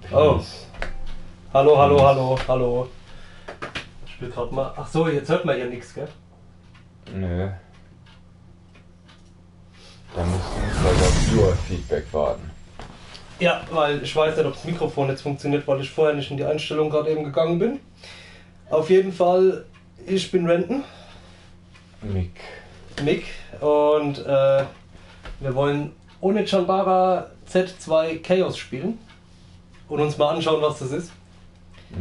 Oh. Hallo, hallo, hallo, hallo. Ich spiel grad mal. Ach so, jetzt hört man ja nichts, gell? Nö. Da musst du halt auf Viewer-Feedback warten. Ja, weil ich weiß nicht, ob das Mikrofon jetzt funktioniert, weil ich vorher nicht in die Einstellung gerade eben gegangen bin. Auf jeden Fall, ich bin Renton. Mick. Und wir wollen ohne Chanbara Z2 Chaos spielen. Und uns mal anschauen, was das ist.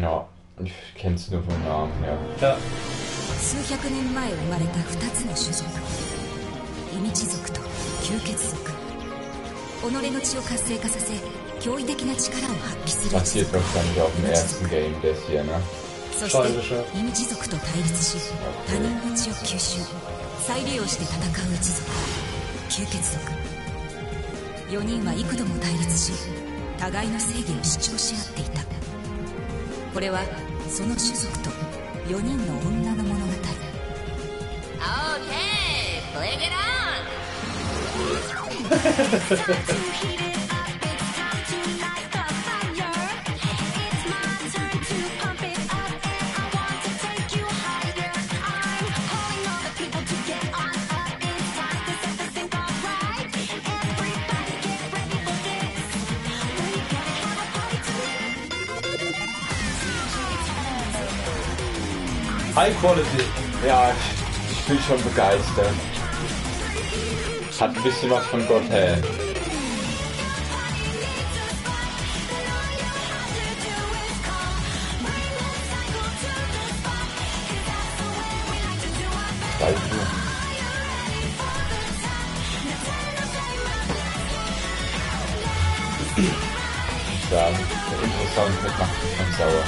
Ja, ich kenn's nur vom Namen, ja. Ja. 数百年前生まれた2つの種族、イミチ族と吸血族。己の血を活性化させ、驚異的な力を発揮する一 Basiert 族。 wahrscheinlich auf dem ersten Game des hier, ne? そしてイミチ族と対立し、他人の血を吸収、再利用して戦う一族、吸血族。4人は幾度も対立し、互いの正義を主張し合っていた。これはその種族と4人の女の物語。 Okay, bring it on! High Quality. Ja, ich bin schon begeistert. Hat ein bisschen was von Godhead. Ja, interessant, das macht mich schon sauer.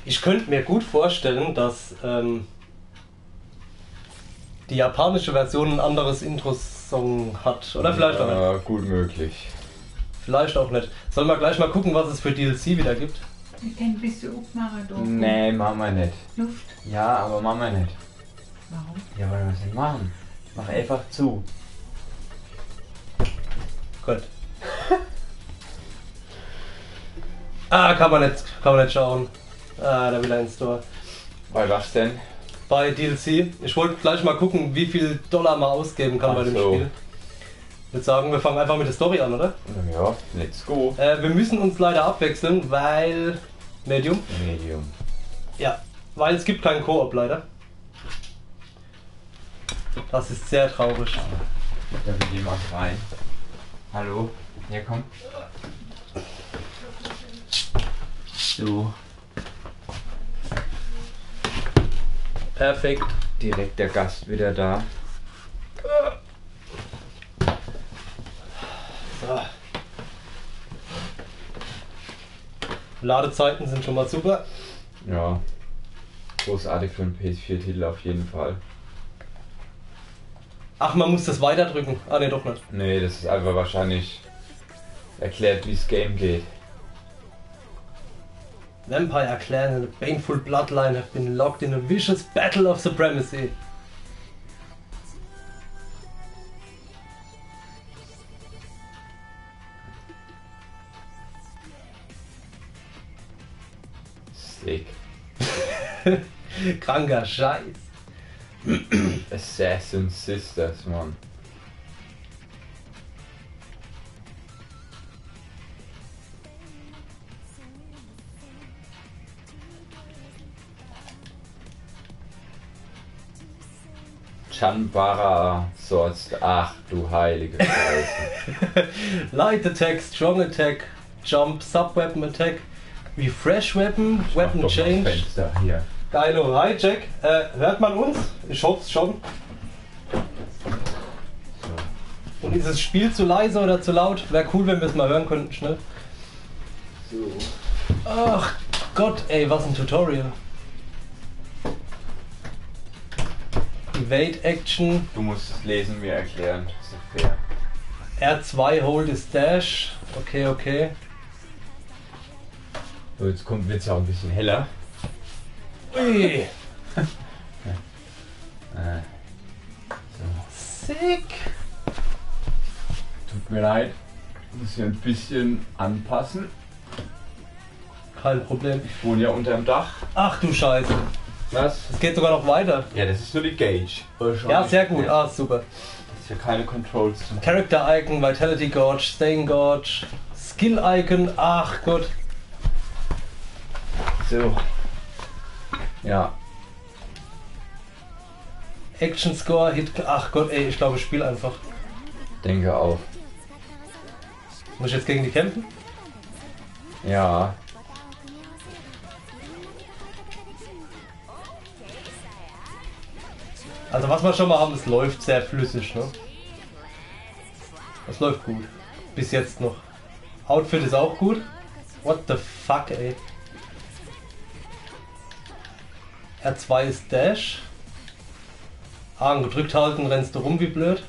Ich könnte mir gut vorstellen, dass die japanische Version ein anderes Intro-Song hat. Oder vielleicht auch nicht. Ja, gut möglich. Vielleicht auch nicht. Sollen wir gleich mal gucken, was es für DLC wieder gibt? Ich denke, bist du aufmachen dürfen. Nee, machen wir nicht. Luft. Ja, aber machen wir nicht. Warum? Ja, wollen wir das nicht machen? Mach einfach zu. Gut. Kann man nicht schauen. Da will er ins Store. Bei was denn? Bei DLC. Ich wollte gleich mal gucken, wie viel Dollar man ausgeben kann Ach bei dem so. Spiel. Ich würde sagen, wir fangen einfach mit der Story an, oder? Ja, let's go. Wir müssen uns leider abwechseln, weil... Medium? Medium. Ja, weil es gibt keinen Koop leider. Das ist sehr traurig. Da will jemand rein. Hallo? Ja, komm. So. Perfekt. Direkt der Gast wieder da. So. Ladezeiten sind schon mal super. Ja. Großartig für einen PS4-Titel auf jeden Fall. Ach, man muss das weiterdrücken. Ah ne, doch nicht. Nee, das ist einfach wahrscheinlich erklärt, wie das Game geht. Vampire clan and a baneful bloodline have been locked in a vicious battle of supremacy. Sick. Kranker Scheiß. Assassin Sisters, Mann. Chanbara Swords. Ach du heilige Scheiße. Light attack, strong attack, jump, sub-weapon attack, refresh weapon, weapon Mach doch mal change. Fenster hier. Geilo, hi Jack. Hört man uns? Ich hoffe schon. Und ist das Spiel zu leise oder zu laut? Wäre cool, wenn wir es mal hören könnten, schnell. So. Ach Gott, ey, was ein Tutorial. Evade Action, Du musst es lesen, mir erklären. Das ist fair. R2 Hold is Dash. Okay, okay. So, jetzt wird es ja auch ein bisschen heller. Ui. Sick. Tut mir leid. Muss ich ein bisschen anpassen. Kein Problem. Ich wohne ja unterm Dach. Ach du Scheiße. Was? Es geht sogar noch weiter. Ja, das ist nur die Gauge. Ja, sehr gut. Ja. Ah, super. Das ist ja keine Controls. Character Icon, Vitality Gauge, Staying Gauge, Skill Icon. Ach Gott. So. Ja. Action Score, Hit. Ach Gott, ey, ich glaube, ich spiele einfach. Denke auch. Muss ich jetzt gegen die kämpfen? Ja. Also was wir schon mal haben, es läuft sehr flüssig, ne? Es läuft gut. Bis jetzt noch. Outfit ist auch gut. What the fuck, ey. R2 ist Dash. A gedrückt halten, rennst du rum wie blöd.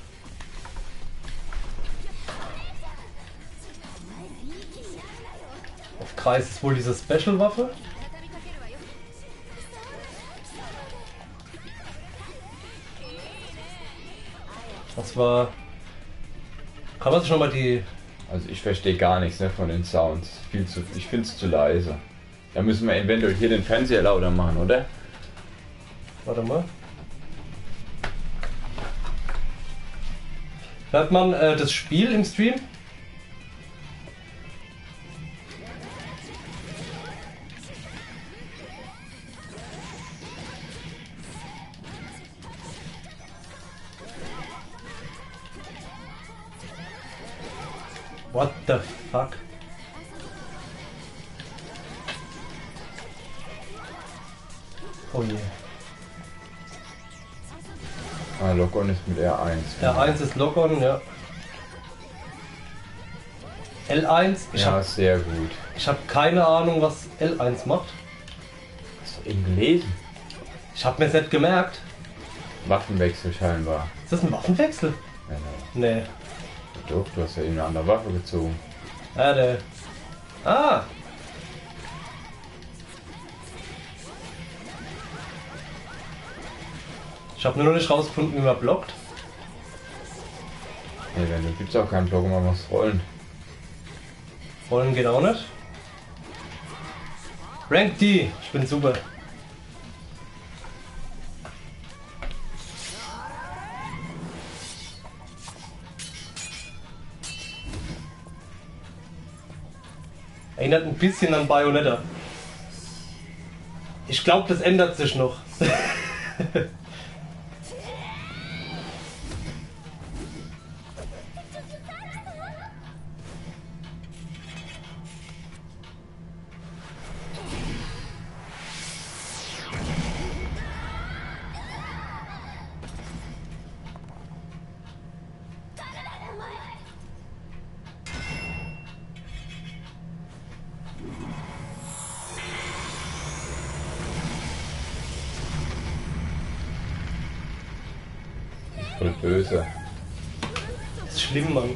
Auf Kreis ist wohl diese Special-Waffe. Das war... Kann man sich nochmal die... Also ich verstehe gar nichts, ne, von den Sounds. Ich finde es zu leise. Da müssen wir eventuell hier den Fernseher lauter machen, oder? Warte mal. Hört man das Spiel im Stream? What the fuck? Oh je. Ah, Lock-on ist mit R1. R1 ist Lock-on, ja. L1, Ja, sehr gut. ich hab keine Ahnung, was L1 macht. Hast du ihn gelesen? Ich hab mir's nicht gemerkt. Waffenwechsel scheinbar. Ist das ein Waffenwechsel? Ja, Nee. doch, du hast ja eben eine andere Waffe gezogen. Ja, der. Ah! Ich habe nur noch nicht rausgefunden, wie man blockt. Nee, dann gibt's auch keinen Block, man muss rollen. Rollen geht auch nicht. Rank D, ich bin super. Erinnert ein bisschen an Bayonetta. Ich glaube, das ändert sich noch. Voll böse. Das ist schlimm, Mann.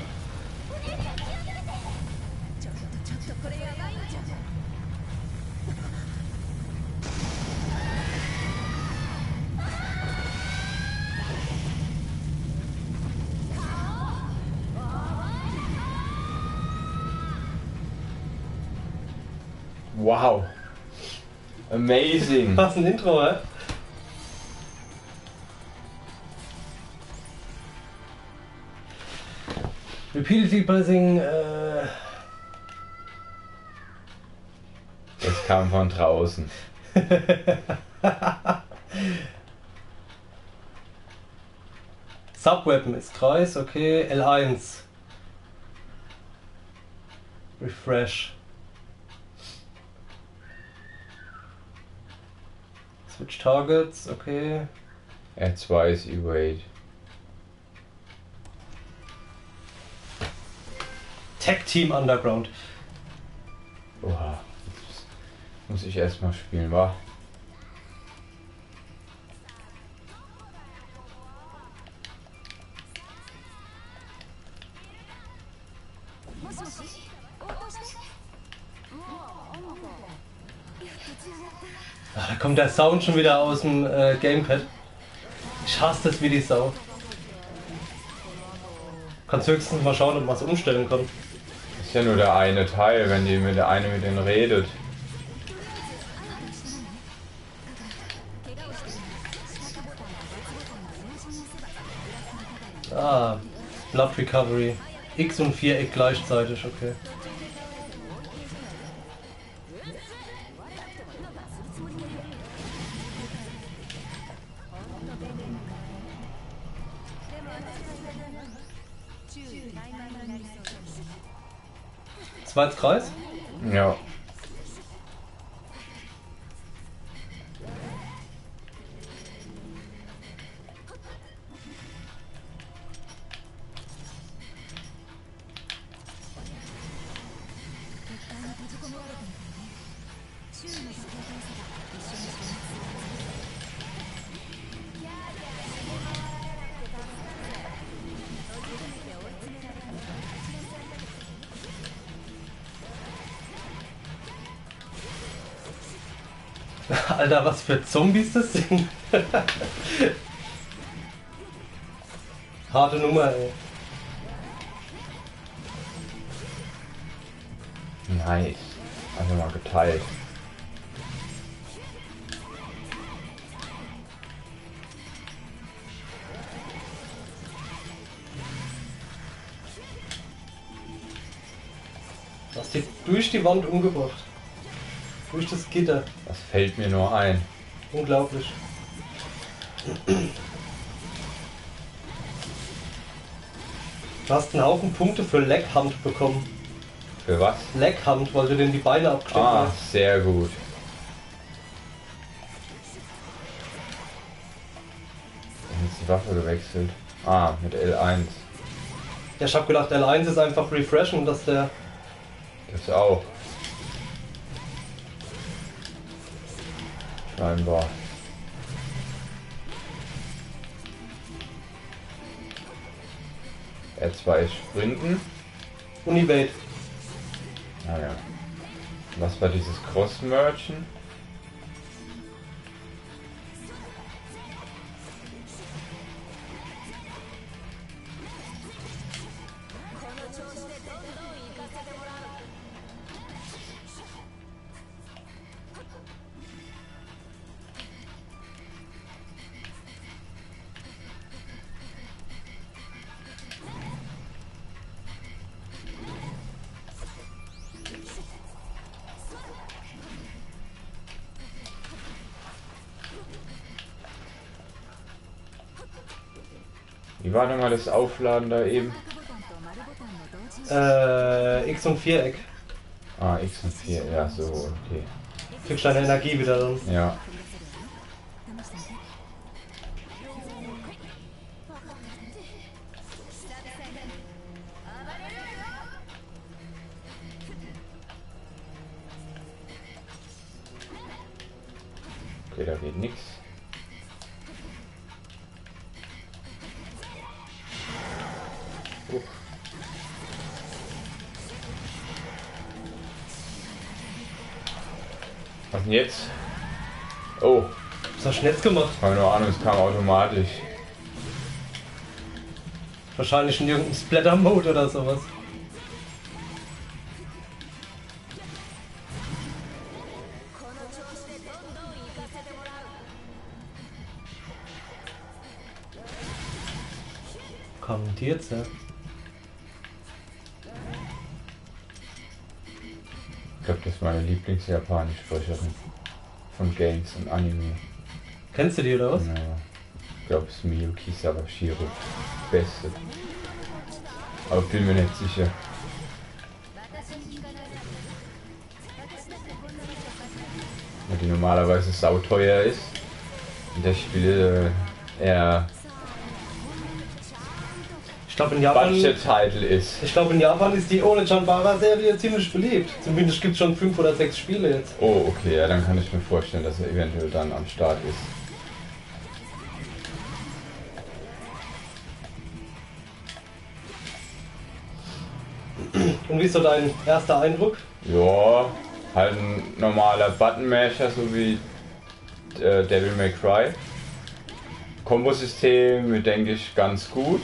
Wow. Amazing. Was ein Intro, hä? Repeatedly pressing, Das kam von draußen. Subweapon ist Kreis, okay. L1. Refresh. Switch Targets, okay. R2 ist Evade. Tech Team Underground. Oha. Das muss ich erstmal spielen, wa? Ah, da kommt der Sound schon wieder aus dem Gamepad. Ich hasse das wie die Sau. Kannst höchstens mal schauen, ob man es umstellen kann. Ist ja nur der eine Teil, wenn der eine mit denen redet. Ah, Blood Recovery. X und Viereck gleichzeitig, okay. Zweites Kreis? Ja. Alter, was für Zombies das sind. Harte Nummer, ey. Nice. Einfach mal geteilt. Hast die durch die Wand umgebracht. Durch das Gitter. Das fällt mir nur ein. Unglaublich. Du hast einen Haufen Punkte für Leckhand bekommen. Für was? Leckhand, weil du denen die Beine abgeschnitten Ah, hast. sehr gut. Jetzt die Waffe gewechselt. Ah, mit L1. Ja, ich hab gedacht, L1 ist einfach refreshen, dass der... Das auch. Scheinbar. R2 ist Sprinten. Univate. Naja. Was war dieses Cross-Merchen? Wie war nochmal das Aufladen da eben? X und Viereck. Ah, X und 4, ja, so, okay. Kriegst deine Energie wieder dann. Ja. Okay, da geht nichts. Was denn jetzt? Oh, Was hast du denn jetzt gemacht? keine Ahnung, es kam automatisch. Wahrscheinlich in irgendeinem Splatter-Mode oder sowas. Kommentiert ja. Ich glaube, das ist meine Lieblings-Japanisch-Sprecherin von Games und Anime. Kennst du die oder was? Ja. Ich glaube, es ist Miyuki Sawashiro. Beste. Aber bin mir nicht sicher. Weil die normalerweise sauteuer ist. Und das Spiel eher Ich glaube in Japan. Budget-Title ist. Ich glaube in Japan ist die ohne Chanbara-Serie ziemlich beliebt. Zumindest gibt es schon 5 oder 6 Spiele jetzt. Oh, okay, ja, dann kann ich mir vorstellen, dass er eventuell dann am Start ist. Und wie ist so dein erster Eindruck? Ja, halt ein normaler Button-Masher, so wie Devil May Cry. Kombosystem, denke ich, ganz gut.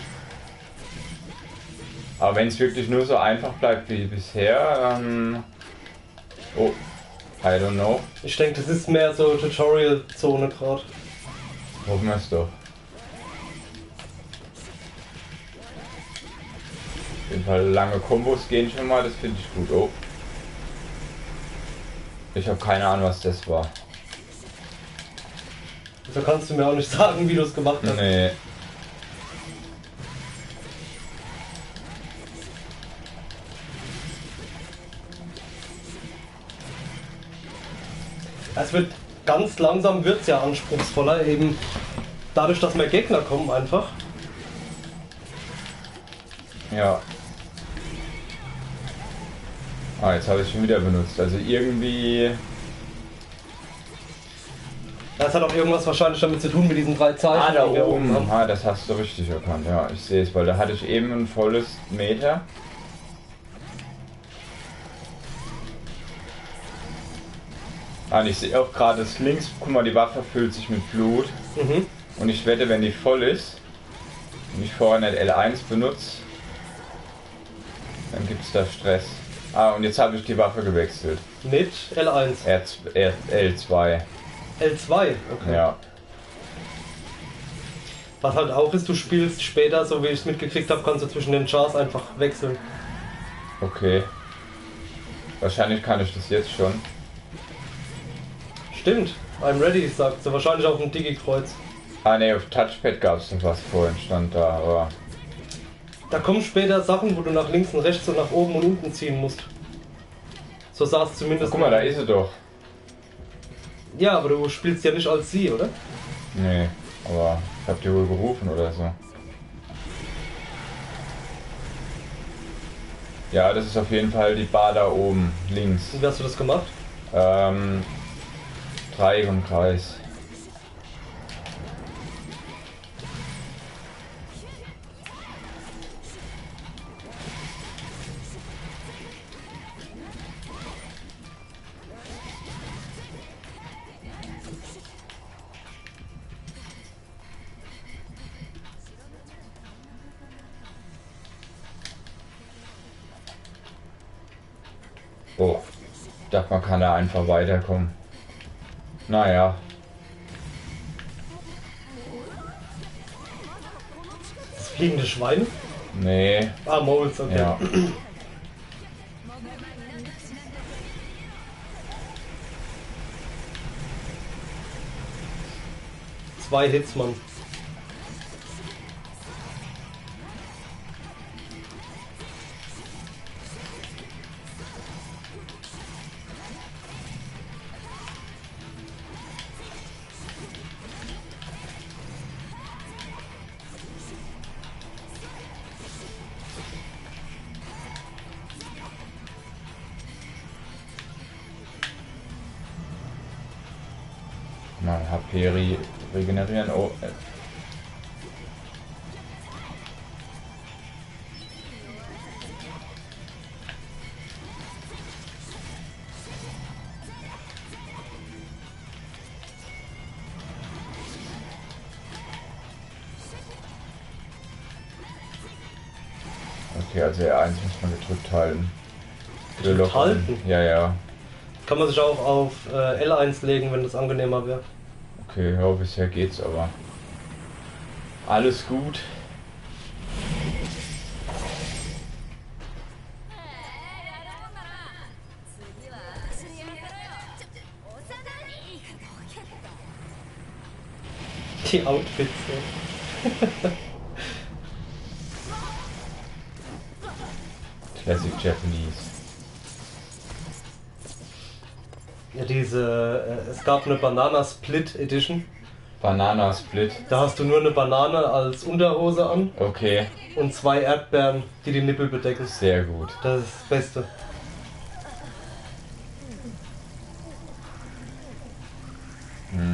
Aber wenn es wirklich nur so einfach bleibt wie bisher, oh, I don't know. Ich denke, das ist mehr so Tutorial-Zone gerade. Hoffen wir es doch. Auf jeden Fall lange Kombos gehen schon mal, das finde ich gut. Oh. Ich habe keine Ahnung, was das war. So kannst du mir auch nicht sagen, wie du es gemacht hast. Nee. Es wird ganz langsam, wird's ja anspruchsvoller, eben dadurch, dass mehr Gegner kommen einfach. Ja. Ah, jetzt habe ich schon wieder benutzt. Also irgendwie... Das hat auch irgendwas wahrscheinlich damit zu tun mit diesen 3 Zeichen. Ah, da die wir oben. haben. Ah, das hast du richtig erkannt. Ja, ich sehe es, weil da hatte ich eben ein volles Meter. Ah, und ich sehe auch gerade das links. Guck mal, die Waffe füllt sich mit Blut. Mhm. Und ich wette, wenn die voll ist und ich vorher nicht L1 benutze, dann gibt es da Stress. Ah, und jetzt habe ich die Waffe gewechselt. Mit L1. L2. L2, okay. Ja. Was halt auch ist, du spielst später, so wie ich es mitgekriegt habe, kannst du zwischen den Chars einfach wechseln. Okay. Wahrscheinlich kann ich das jetzt schon. Stimmt, I'm ready, sagt sie. Wahrscheinlich auf dem Digi-Kreuz. Ah ne, auf Touchpad gab es noch was vorhin, stand da, aber... Da kommen später Sachen, wo du nach links und rechts und nach oben und unten ziehen musst. So sah es zumindest. Guck mal, da ist sie doch. Ja, aber du spielst ja nicht als sie, oder? Nee, aber ich hab die wohl gerufen oder so. Ja, das ist auf jeden Fall die Bar da oben, links. Und wie hast du das gemacht? Dreieck und Kreis. Oh, ich dachte, man kann da einfach weiterkommen. Naja. Das fliegende Schwein? Nee. Ah, Moles, okay. Ja. Zwei Hits, Mann. Mal HP regenerieren. Oh. Okay, also R1 muss man gedrückt halten. Gedrückt halten? Ja, ja. Kann man sich auch auf L1 legen, wenn das angenehmer wäre. Okay, ja, bisher geht's aber. Alles gut. Die Outfits. Classic Japanese. Ja, es gab eine Banana Split Edition. Banana Split. Da hast du nur eine Banane als Unterhose an Okay, und 2 Erdbeeren, die die Nippel bedecken. sehr gut. Das ist das Beste.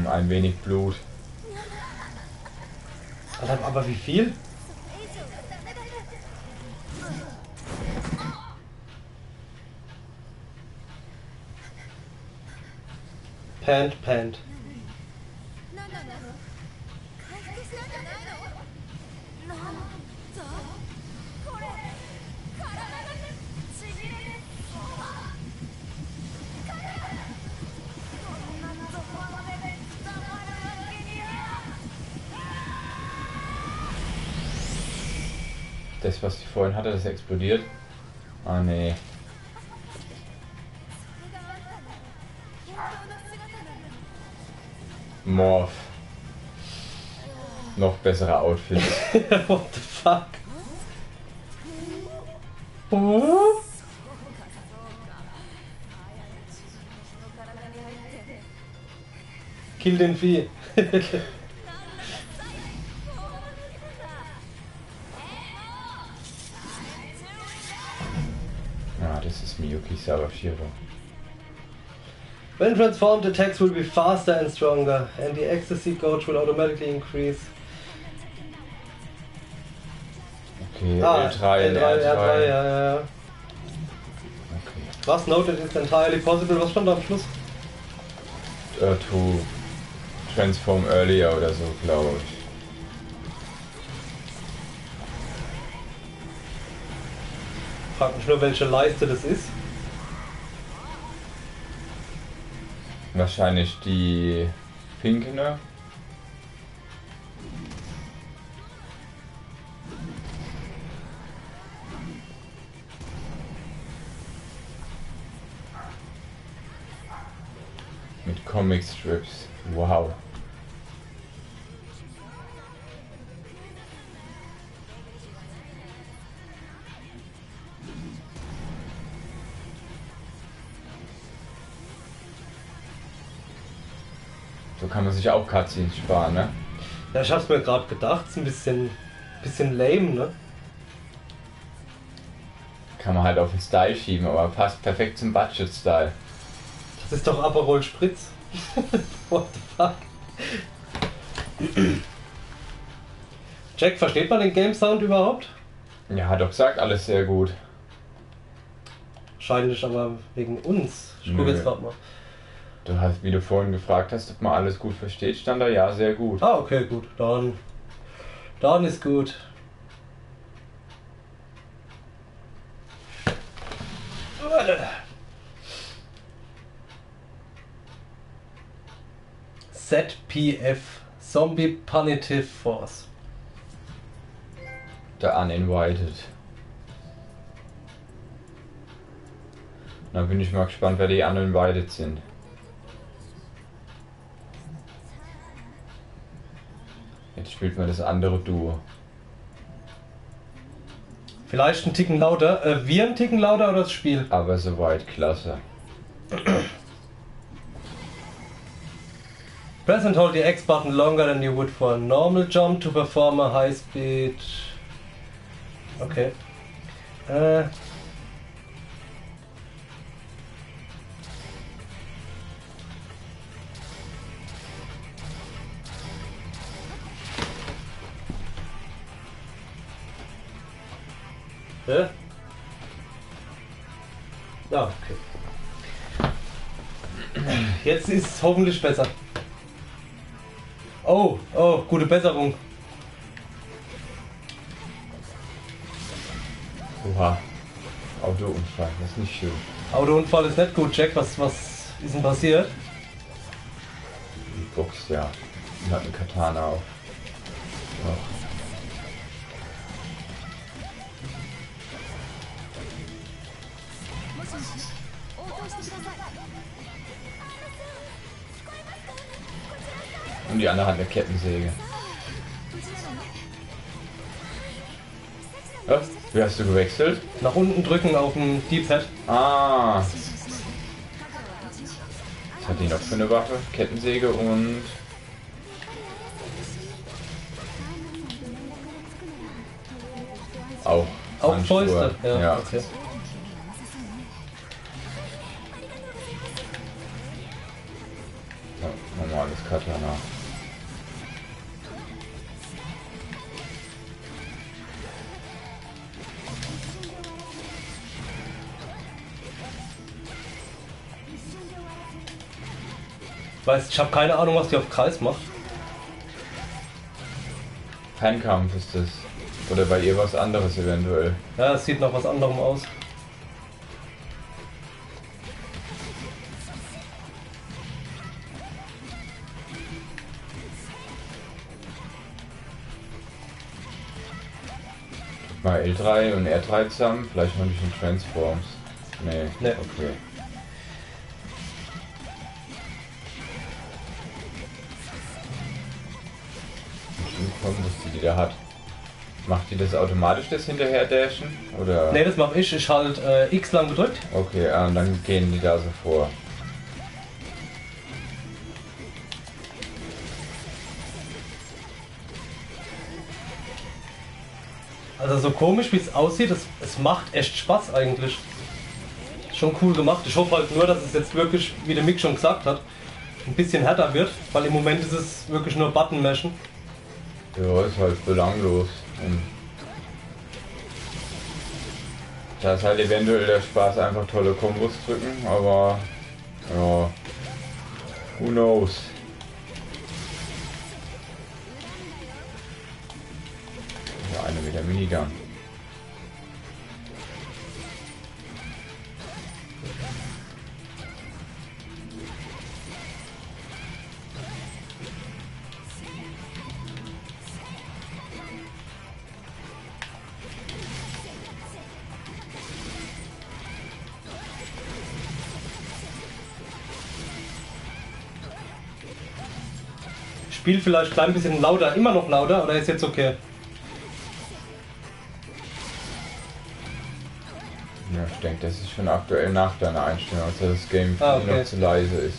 Ein wenig Blut. Aber wie viel? Pant. Das, was ich vorhin hatte, das explodiert. Ah, nee. Morph. Noch bessere Outfits. What the fuck? Oh? Kill den Vieh. Ah, das ist Miyuki Sawashiro. When transformed, attacks will be faster and stronger, and the ecstasy gauge will automatically increase. Okay, L3, R3, ja. Okay. Was noted is entirely possible. Was stand da am Schluss? To transform earlier oder so, glaube ich. Frag mich nur, welche Leiste das ist. Wahrscheinlich die pinke, ne? Mit Comic Strips. Wow. So kann man sich auch Cutscenes sparen, ne? Ja, ich hab's mir gerade gedacht. Ist ein bisschen lame, ne? Kann man halt auf den Style schieben, aber passt perfekt zum Budget-Style. Das ist doch Aperol Spritz. What the fuck? Jack, versteht man den Game Sound überhaupt? Ja, hat doch gesagt, alles sehr gut. Wahrscheinlich aber wegen uns. Ich gucke Nö. jetzt gerade mal. Du hast, wie du vorhin gefragt hast, ob man alles gut versteht, stand da ja, sehr gut. Ah, okay, gut. Dann ist gut. ZPF. Zombie Punitive Force. Der Uninvited. Da bin ich mal gespannt, wer die Uninvited sind. Jetzt spielt man das andere Duo. Vielleicht ein Ticken lauter. Wir ein Ticken lauter oder das Spiel? Aber soweit klasse. Press and hold the X button longer than you would for a normal jump to perform a high speed. Okay. Ja, okay. Jetzt ist es hoffentlich besser. Oh, gute Besserung. Oha. Autounfall, das ist nicht schön. Autounfall ist nicht gut, Jack. Was ist denn passiert? Die boxt ja. Und hat eine Katana auf. Ja. Und die andere hat eine Kettensäge. Was? Wie hast du gewechselt? Nach unten drücken auf dem D-Pad. Ah. Was hat die noch für eine Waffe? Kettensäge und... Auch Handschuhe. Fäuste. Ja. Okay. Ja, normales Katana. Ich habe keine Ahnung, was die auf Kreis macht. Fernkampf ist das. Oder bei ihr was anderes eventuell. Ja, es sieht nach was anderem aus. Mal L3 und R3 zusammen, vielleicht noch nicht in Transforms. Nee, Nee. okay. Kommen, was die da hat. Macht die das automatisch, das hinterher dashen? Oder? Ne, das mache ich. Ich halt X lang gedrückt. Okay, und dann gehen die da so vor. Also so komisch wie es aussieht, es macht echt Spaß eigentlich. Schon cool gemacht. Ich hoffe halt nur, dass es jetzt wirklich, wie der Mick schon gesagt hat, ein bisschen härter wird, weil im Moment ist es wirklich nur Button-Mashen. Ja, ist halt belanglos. Und da ist halt eventuell der Spaß, einfach tolle Kombos drücken, aber ja, who knows. Ja, eine mit der Minigun. Spiel vielleicht ein klein bisschen lauter, immer noch lauter, oder ist jetzt okay? Ja, ich denke, das ist schon aktuell nach deiner Einstellung, also das Game okay. noch zu leise ist.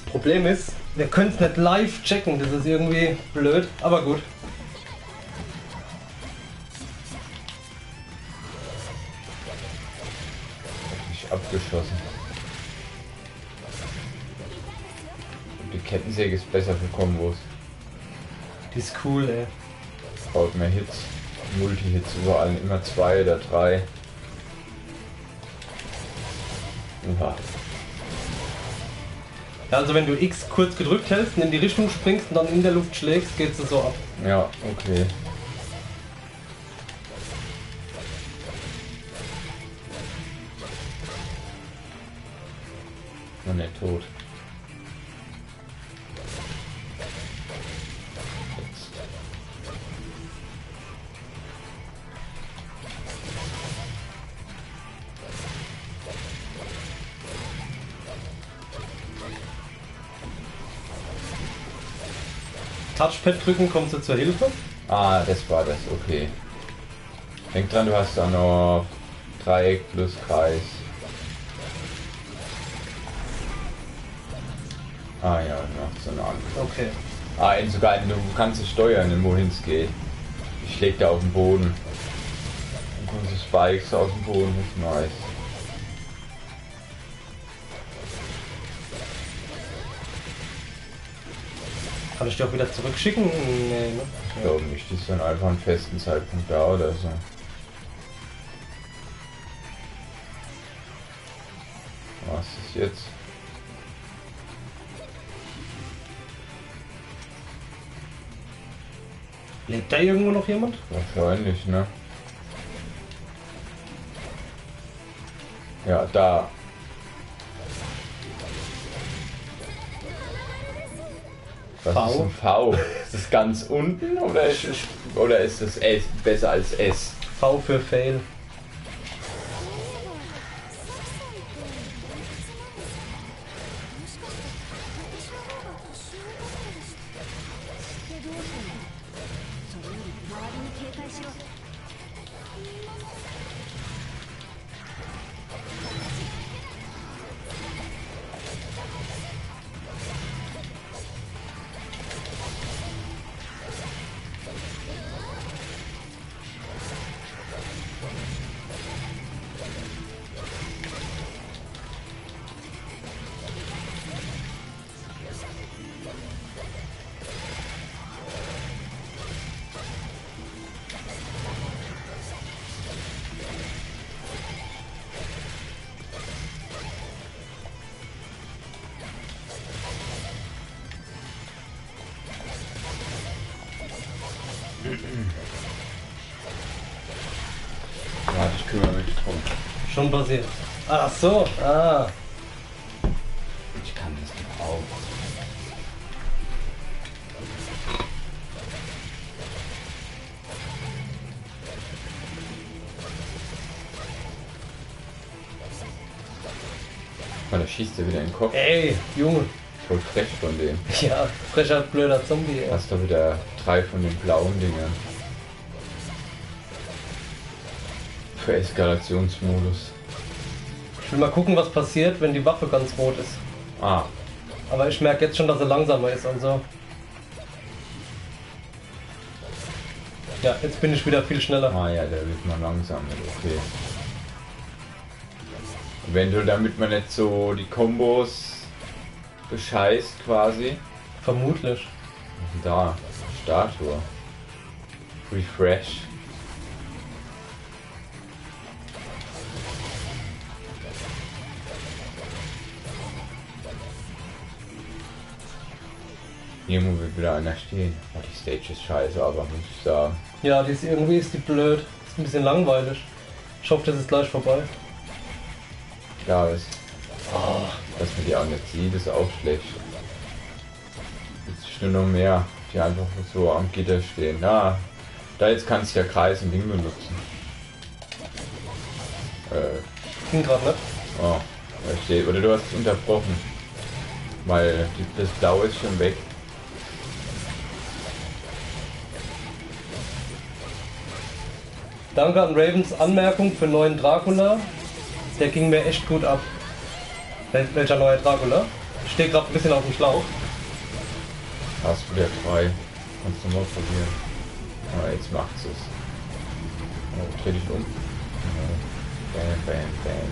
Problem ist, wir können es nicht live checken, das ist irgendwie blöd, aber gut. Nicht abgeschossen. Und die Kettensäge ist besser für Kombos. Die ist cool, ey. Baut mehr Hits. Multi-Hits überall, immer 2 oder 3. Uha. Ja, also wenn du X kurz gedrückt hältst und in die Richtung springst und dann in der Luft schlägst, geht es so ab. Ja, okay. Noch nicht tot. Jetzt. Touchpad drücken, kommst du zur Hilfe. Ah, das war das, okay. Denk dran, du hast da noch Dreieck plus Kreis. Ah ja, noch so eine andere. Okay. Ah, sogar du kannst es steuern, wohin es geht. Ich schläg da auf den Boden. Dann kommen so Spikes aus dem Boden, das ist nice. Kann ich die auch wieder zurückschicken? Nee, ne? Ich glaube nicht, die ist dann einfach einen festen Zeitpunkt da oder so. Was ist jetzt? Lebt da irgendwo noch jemand? Wahrscheinlich, ne? Ja, da. Was V? ist ein V? Ist das ganz unten oder ist das S besser als S? V für Fail. Warte, ich kümmere mich drum. Schon passiert. Ach so, ah. Ich kann das doch auch. Oh, da schießt er wieder in den Kopf. Ey, Junge. Voll frech von dem. Ja, frecher, blöder Zombie, ey. Hast du wieder 3 von den blauen Dingern. Für Eskalationsmodus. Ich will mal gucken, was passiert, wenn die Waffe ganz rot ist. Ah, Aber ich merke jetzt schon, dass er langsamer ist und so. Ja, jetzt bin ich wieder viel schneller. ah ja, der wird mal langsamer, okay. Eventuell damit man nicht so die Kombos bescheißt quasi. Vermutlich. Was ist denn da? Statue. Refresh. Irgendwo wird wieder einer stehen. Oh, die Stage ist scheiße, aber muss ich sagen. Ja, irgendwie ist die blöd. Ist ein bisschen langweilig. Ich hoffe, das ist gleich vorbei. Klar ist. Dass man die auch nicht sieht, ist auch schlecht. Jetzt ist nur noch mehr, die einfach so am Gitter stehen. Ja, da jetzt kannst du ja Kreis und Ding benutzen. Ging gerade nicht. Oh, da steht. Oder du hast es unterbrochen. Weil das Blaue ist schon weg. Danke an Ravens Anmerkung für neuen Dracula. Der ging mir echt gut ab. Welcher neue Dracula? Ich stehe gerade ein bisschen auf dem Schlauch. Hast du wieder 3. Kannst du mal probieren. Ah, jetzt macht's es. Oh, dreh dich um. Bam, bam, bam.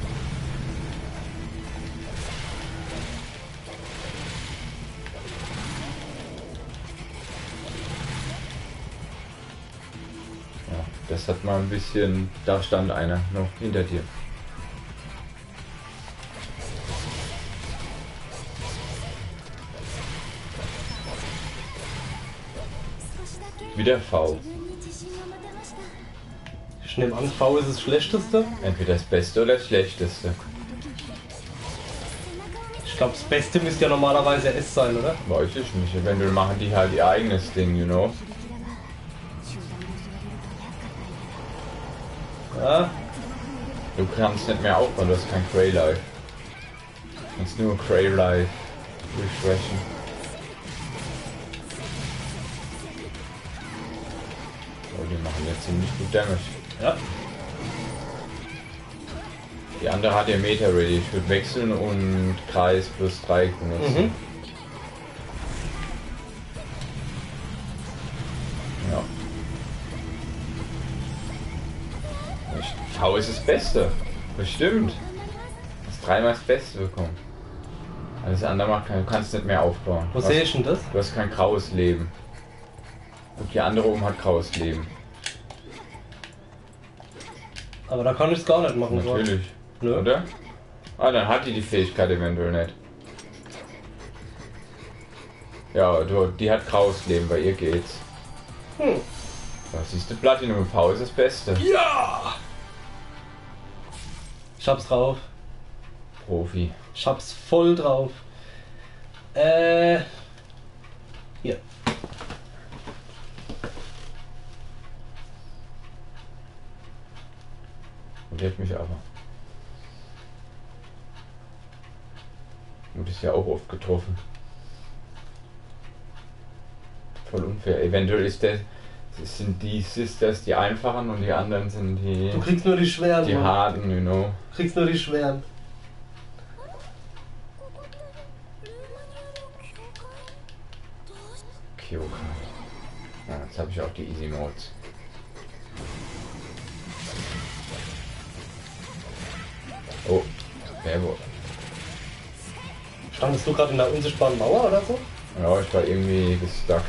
Ja, das hat mal ein bisschen. Da stand einer noch hinter dir. Wieder V. Ich nehme an, V ist das Schlechteste. Entweder das Beste oder das Schlechteste. Ich glaube, das Beste müsste ja normalerweise S sein, oder? Weiß ich nicht. Eventuell machen die halt ihr eigenes Ding, you know. Ja, Du kannst nicht mehr aufbauen, du hast kein Cray Life. Du kannst nur Cray Life refreshen. Oh, die machen jetzt ziemlich gut Damage. ja. Die andere hat ja Meta Ready. Ich würde wechseln und Kreis plus 3 benutzen. Mhm. Ja. V ist das Beste. Bestimmt. Du hast 3-mal das Beste bekommen. Alles andere macht du kannst nicht mehr aufbauen. Wo sehe ich denn das? Du hast kein graues Leben. Und die andere oben hat graues Leben. Aber da kann ich es gar nicht machen. so. Natürlich. Nö. Oder? Ah, dann hat die Fähigkeit eventuell nicht. Ja, die hat graues Leben, bei ihr geht's. Hm. Da siehst du, Platinum V ist das Beste. Ja! Ich hab's drauf. Profi. Ich hab's voll drauf. Hier. Wundert mich aber. Und ist ja auch oft getroffen. Voll unfair. Eventuell ist sind die Sisters die einfachen und die anderen sind die Du kriegst nur die schweren. die Mann. harten, you know. Du kriegst nur die schweren. Kyoka. Ja, jetzt habe ich auch die Easy Modes. Oh, Werwolf. Standest du gerade in der unsichtbaren Mauer oder so? Ja, ich war irgendwie gestuckt.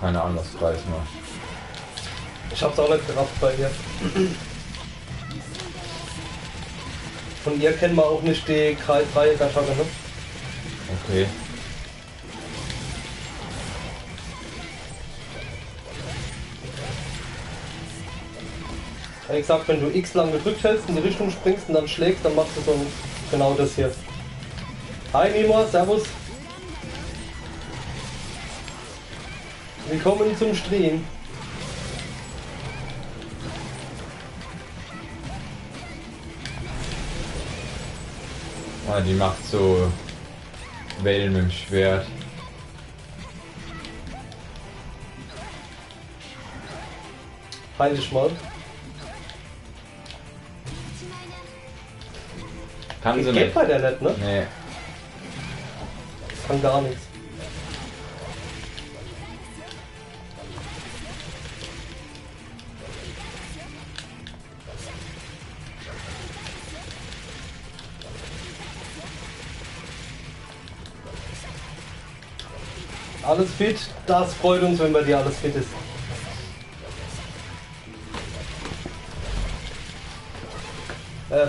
keine Ahnung, was Kreis macht. Ich hab's auch nicht gerafft bei ihr. Von ihr kennen wir auch nicht die Kreis-Dreieck-Attacke, ne? Okay. Wie gesagt, wenn du X lang gedrückt hältst, in die Richtung springst und dann schlägst, dann machst du so genau das hier. Hi Nemo, servus. Willkommen zum Stream. Ah, die macht so Wellen mit dem Schwert. Heil dich mal. Kann sie Geht nicht. bei der nicht, ne? Nee. Kann gar nichts. Alles fit? Das freut uns, wenn bei dir alles fit ist.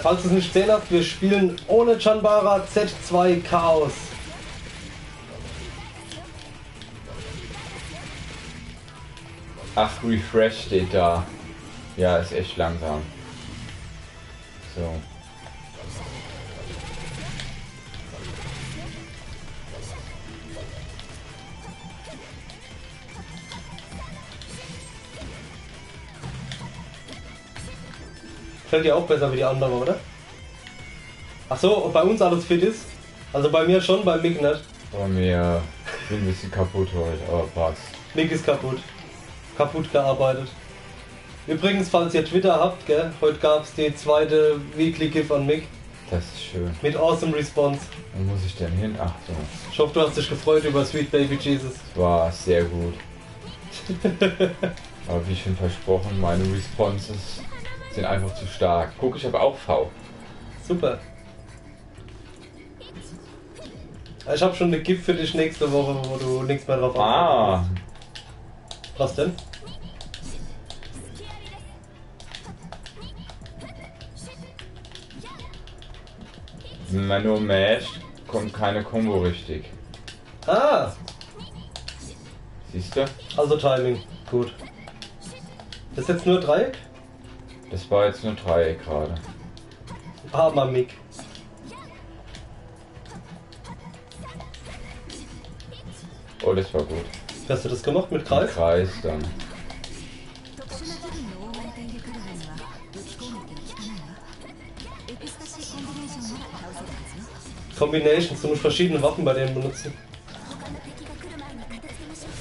Falls ihr es nicht gesehen habt, wir spielen ohne Chanbara Z2 Chaos. Ach, Refresh steht da. Ja, ist echt langsam. So. Fällt dir auch besser wie die andere, oder? Ach so, ob bei uns alles fit ist? Also bei mir schon, bei Mick nicht. Bei mir bin ein bisschen kaputt heute, aber passt. Mick ist kaputt. Kaputt gearbeitet. Übrigens, falls ihr Twitter habt, gell, heute gab es die zweite Weekly GIF an Mick. Das ist schön. Mit Awesome Response. Wo muss ich denn hin? Ach so. Ich hoffe, du hast dich gefreut über Sweet Baby Jesus. Das war sehr gut. Aber wie schon versprochen, meine Responses sind einfach zu stark. Guck, ich habe auch V. Super. Ich habe schon eine GIF für dich nächste Woche, wo du nichts mehr drauf Ah, Was denn? wenn man nur masht, kommt keine Combo richtig. Ah, Siehst du? also Timing. Gut. Das ist jetzt nur Dreieck? Das war jetzt nur Dreieck gerade. Hammer Mick. Oh, das war gut. Wie hast du das gemacht mit Im Kreis? Kreis dann. 特殊な部分の覆われているクルハには武器攻撃が効かないわ。エクスタシーコンビネーションなら倒せるはずよ。 Combinations, du musst verschiedene Waffen bei denen benutzen. 他の敵が来る前に片付けましょう。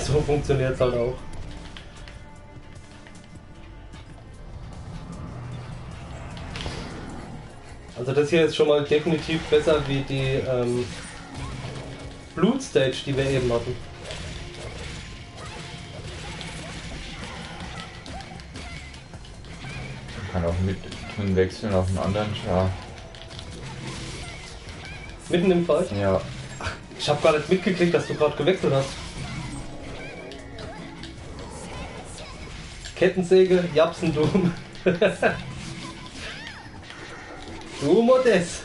So funktioniert es halt auch. Also das hier ist schon mal definitiv besser wie die Blutstage, die wir eben hatten. Man kann auch mit drin wechseln auf einen anderen Char. Mitten im Fight. Ja. Ich habe gar nicht mitgekriegt, dass du gerade gewechselt hast. Kettensäge, Japsendum. Du Modest.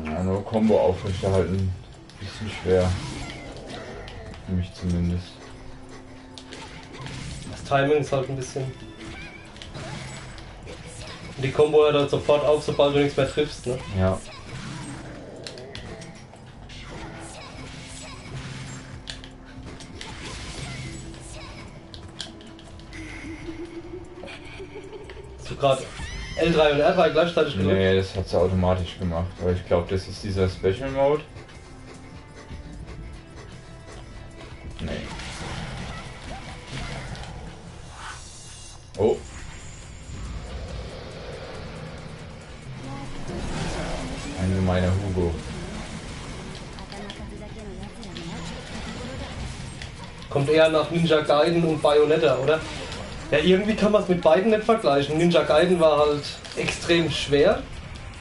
Ja, nur Combo aufrechterhalten. Bisschen schwer. Für mich zumindest. Das Timing ist halt ein bisschen... Und die Combo hört halt sofort auf, sobald du nichts mehr triffst, ne? Ja. Hast du gerade L3 und R3 gleichzeitig gedrückt? Nee, das hat sie automatisch gemacht. Aber ich glaube, das ist dieser Special Mode. Nee. Logo. Kommt eher nach Ninja Gaiden und Bayonetta, oder? Ja, irgendwie kann man es mit beiden nicht vergleichen. Ninja Gaiden war halt extrem schwer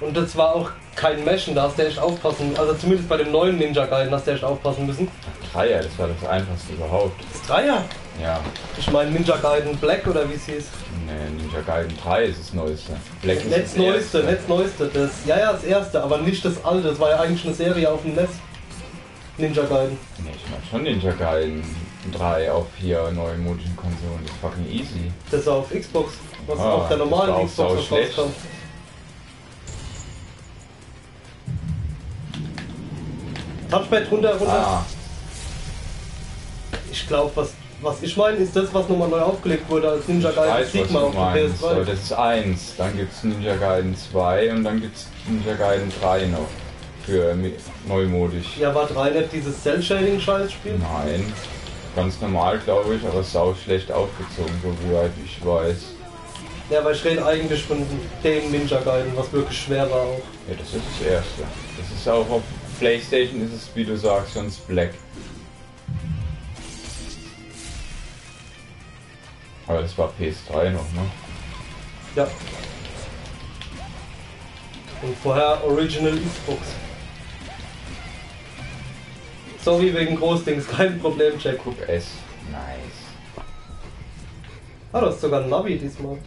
und das war auch kein Meshen, da hast du echt aufpassen. Also zumindest bei dem neuen Ninja Gaiden hast du echt aufpassen müssen. Dreier, das war das einfachste überhaupt. Das Dreier? Ja. Ich meine Ninja Gaiden Black oder wie es hieß. Nee, Ninja Gaiden 3 ist das Neueste. Black ist Netz das Neueste, erste. Netz Neueste. Das, ja, das erste, aber nicht das alte. Das war ja eigentlich eine Serie auf dem Netz. Ninja Gaiden. Nee, ich meine schon Ninja Gaiden 3 auf 4 neuen modischen Konsolen. Das ist fucking easy. Das war auf Xbox, was Ah, auf der das normalen war auch Xbox was sauschlecht. rauskam. Touchpad runter. Ah, Ich glaube, was ich meine, ist das, was nochmal neu aufgelegt wurde als Ninja ich Gaiden weiß, was Sigma du auf der meinst. So, PS2. das ist 1. Dann gibt's Ninja Gaiden 2 und dann gibt's Ninja Gaiden 3 noch. Für neumodisch. Ja, war 3 nicht dieses Cell-Shading-Scheiß-Spiel? Nein. Ganz normal, glaube ich, aber sau schlecht aufgezogen, so wie weit ich weiß. Ja, weil ich rede eigentlich von dem Ninja Gaiden, was wirklich schwer war auch. Ja, das ist das erste. Das ist auch auf PlayStation, ist es, wie du sagst, sonst Black. Aber das war PS3 noch, ne? Ja. Und vorher Original Xbox. Sorry wegen Großdings, kein Problem, Jack. Guck S. Nice. Ah, du hast sogar ein Navi diesmal.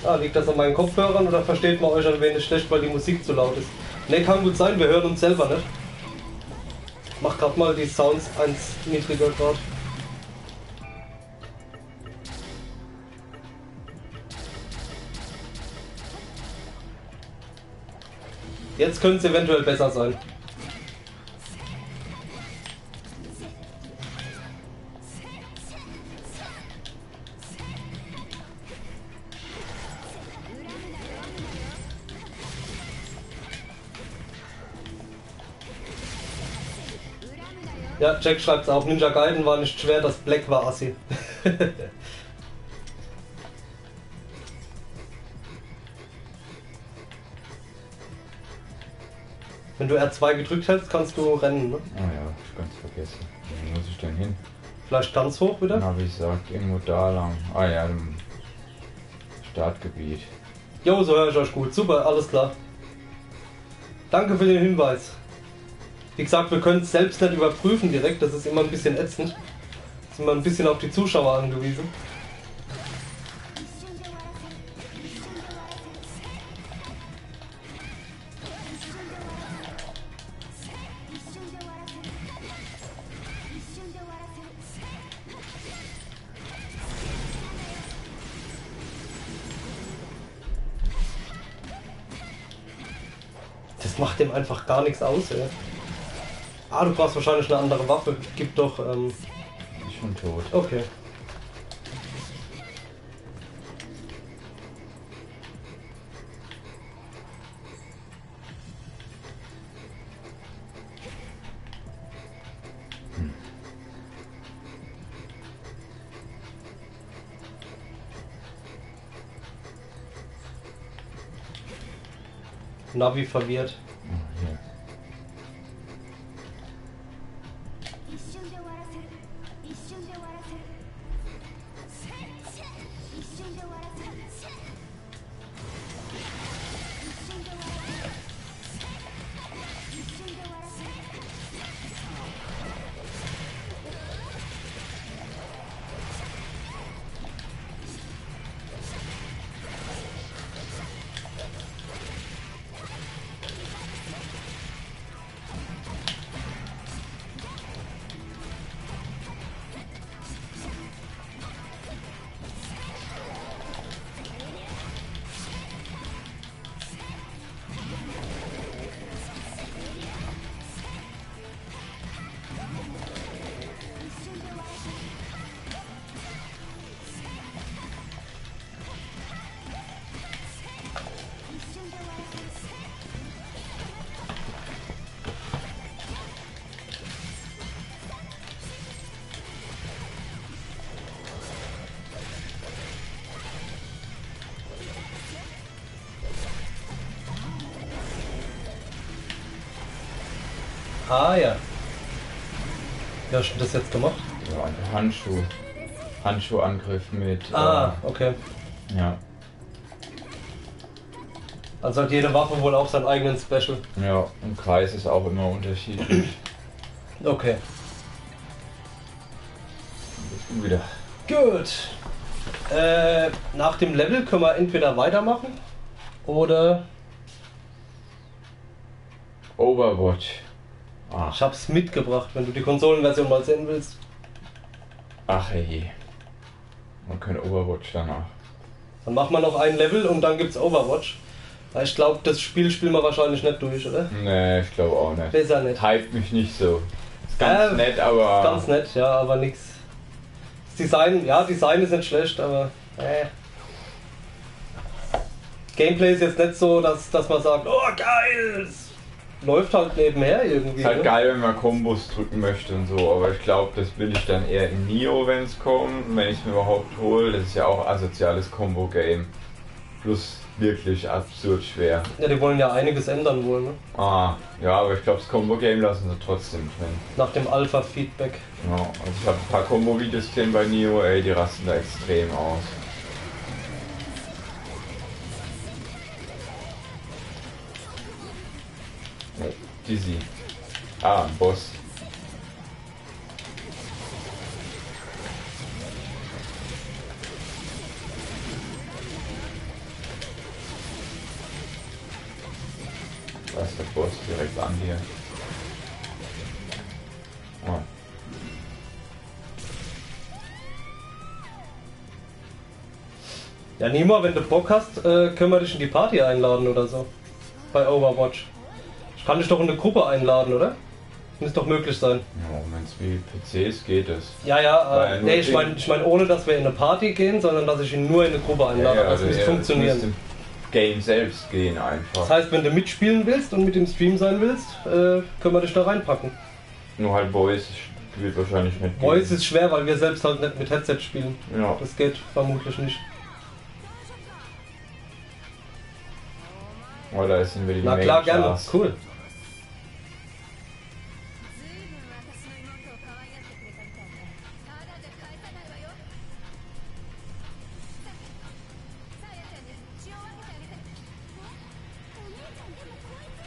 Ah, liegt das an meinen Kopfhörern oder versteht man euch ein wenig schlecht, weil die Musik zu laut ist? Ne, kann gut sein, wir hören uns selber nicht. Mach grad mal die Sounds eins niedriger grad. Jetzt könnte es eventuell besser sein. Ja, Jack schreibt auch, Ninja Gaiden war nicht schwer, das Black war assi. Wenn du R2 gedrückt hältst, kannst du rennen, ne? Ah ja, ich ganz vergessen. Wo muss ich denn hin? Vielleicht ganz hoch wieder? Na, wie gesagt, irgendwo da lang. Ah ja, im Startgebiet. Jo, so höre ich euch gut. Super, alles klar. Danke für den Hinweis. Wie gesagt, wir können es selbst nicht überprüfen direkt, das ist immer ein bisschen ätzend. Sind wir ein bisschen auf die Zuschauer angewiesen. Das macht dem einfach gar nichts aus, ey. Ah, du brauchst wahrscheinlich eine andere Waffe. Gib doch, Ist schon tot. okay. Navi verwirrt. Ah, hier. Ah ja. Wie hast du das jetzt gemacht? Ja, ein Handschuh. Handschuhangriff mit. Okay. Ja. Also hat jede Waffe wohl auch seinen eigenen Special. Ja, und Kreis ist auch immer unterschiedlich. Okay. Wieder. Gut. Nach dem Level können wir entweder weitermachen oder Overwatch. ich hab's mitgebracht, wenn du die Konsolenversion mal sehen willst. Ach ey. Man kann Overwatch danach. Dann machen wir noch ein Level und dann gibt's Overwatch. Weil ich glaube, das Spiel spielen wir wahrscheinlich nicht durch, oder? Nee, ich glaube auch nicht. Besser nicht. Hype mich nicht so. Ist ganz nett, aber. Ganz nett, ja, aber nix. Das Design ist nicht schlecht, aber. Gameplay ist jetzt nicht so, dass man sagt, oh geil! Es läuft halt nebenher irgendwie. Ist halt ne? geil, wenn man Kombos drücken möchte und so, aber ich glaube, das will ich dann eher in Nioh, wenn es kommt, wenn ich es mir überhaupt hole. Das ist ja auch asoziales Combo-Game. Plus wirklich absurd schwer. Ja, die wollen ja einiges ändern wohl, ne? Ja, aber ich glaube, das Combo-Game lassen sie trotzdem drin. Nach dem Alpha-Feedback. Ja, also ich habe ein paar Combo-Videos gesehen bei Nioh, ey, die rasten da extrem aus. Oh, Dizzy. Ein Boss. Da ist der Boss direkt an dir. Oh. Ja, Nima, wenn du Bock hast, können wir dich in die Party einladen oder so. Bei Overwatch. Ich kann dich doch in eine Gruppe einladen, oder? Müsste doch möglich sein. Ja, wenn es wie PCs geht es. Ja, nee, ich mein ohne, dass wir in eine Party gehen, sondern dass ich ihn nur in eine Gruppe einlade. Das müsste funktionieren. Im Game selbst gehen einfach. Das heißt, wenn du mitspielen willst und mit dem Stream sein willst, können wir dich da reinpacken. Nur halt Voice wird wahrscheinlich nicht gehen. Voice ist schwer, weil wir selbst halt nicht mit Headset spielen. Ja. Das geht vermutlich nicht. Oh, da sind wir die Na klar, gerne. Main-Class. Cool.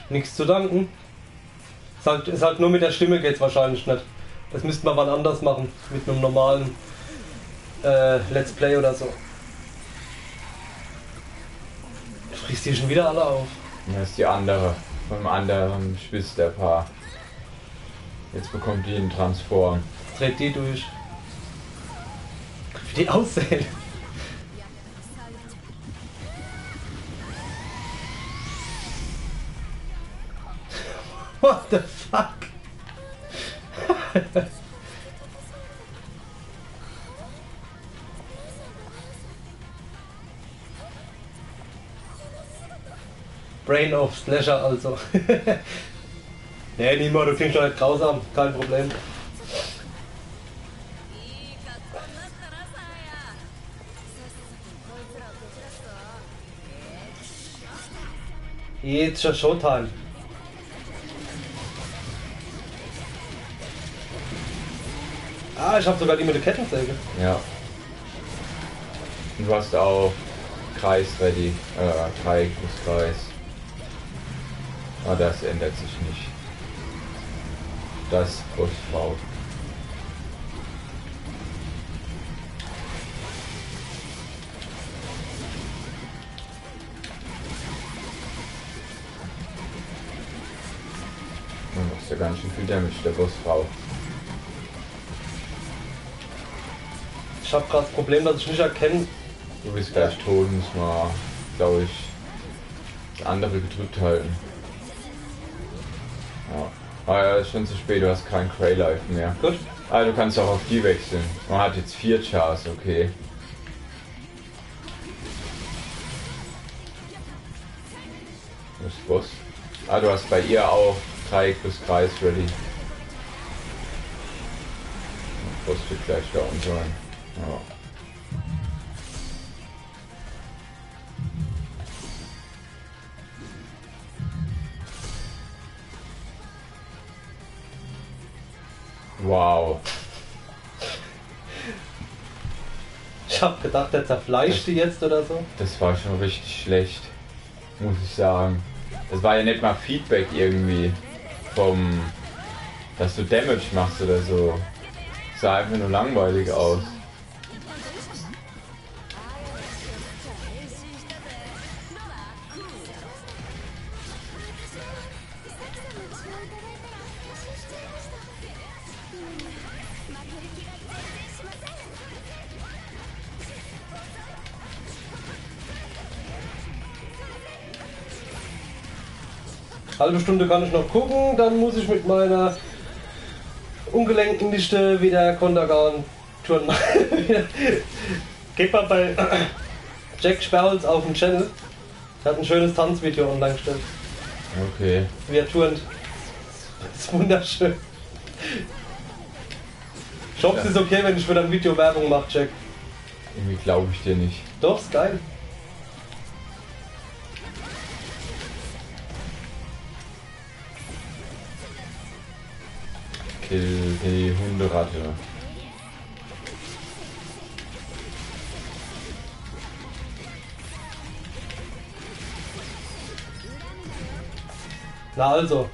Nichts zu danken. Ist halt nur mit der Stimme geht's wahrscheinlich nicht. Das müssten wir wann anders machen. Mit einem normalen Let's Play oder so. Du frisst die schon wieder alle auf. Das ist die andere. Vom anderen Geschwisterpaar. Jetzt bekommt die einen Transform. Dreht die durch. Wie die aussehen. What the fuck? Brain of Slasher also. Nee, Nima, du klingst doch nicht grausam. Kein Problem. Jetzt schon Showtime. Ich habe sogar die mit der Kettensäge. Ja. Und du hast auch Kreis ready. Dreieck plus Kreis. Das ändert sich nicht. Das Bossfrau. Das ist ja ganz schön viel Damage, der Bossfrau. Ich habe gerade das Problem, dass ich nicht erkenne. Du bist gleich tot, muss man, glaube ich, das andere gedrückt halten. Ja. Ja, ist schon zu spät, du hast kein Cray Life mehr. Gut. Du kannst auch auf die wechseln. Man hat jetzt 4 Chars, okay. Wo ist Boss? Du hast bei ihr auch Dreieck plus Kreis ready. Boss wird gleich da unten sein. Ja. Wow. Ich hab gedacht, der zerfleischt die jetzt oder so. Das war schon richtig schlecht, muss ich sagen. Das war ja nicht mal Feedback irgendwie vom, dass du Damage machst oder so. Sah einfach nur langweilig aus. Halbe Stunde kann ich noch gucken, dann muss ich mit meiner ungelenken Nichte wieder Kontergan-Touren machen. Geht mal bei Jack Sperls auf dem Channel. Er hat ein schönes Tanzvideo online gestellt. Okay. Wie er turnt. Das ist wunderschön. Ich hoffe, es ist okay, wenn ich für dein Video Werbung mache, Jack. Irgendwie glaube ich dir nicht. Doch, ist geil. Kill die Hunderatte. Na also.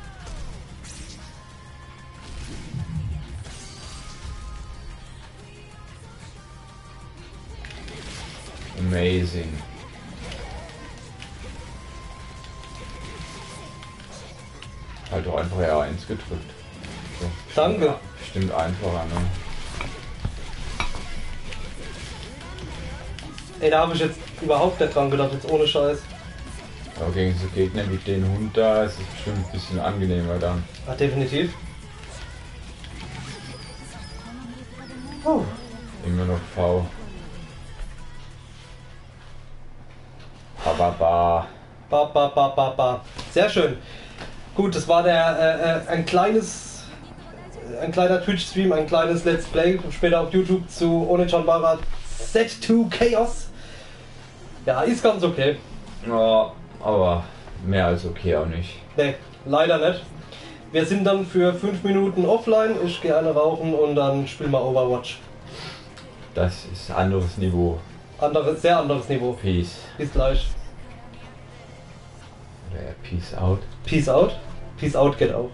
Amazing. Halt doch einfach R1 gedrückt. So, Danke. Bestimmt einfacher, ne? Ey, da habe ich jetzt überhaupt nicht dran gedacht, jetzt ohne Scheiß. Aber gegen so Gegner wie den Hund da ist es bestimmt ein bisschen angenehmer dann. Ach, definitiv. Oh. Immer noch V. Ba. Ba, ba, ba, ba, ba. Sehr schön. Gut, das war ein kleiner Twitch-Stream, ein kleines Let's Play, später auf YouTube zu Onechanbara Z2 Chaos. Ja, ist ganz okay. Ja, aber mehr als okay auch nicht. Ne, leider nicht. Wir sind dann für 5 Minuten offline, ich gehe eine rauchen und dann spielen wir Overwatch. Das ist anderes Niveau. Sehr anderes Niveau. Peace. Bis gleich. Oder Peace out. Peace out. Peace out geht auch.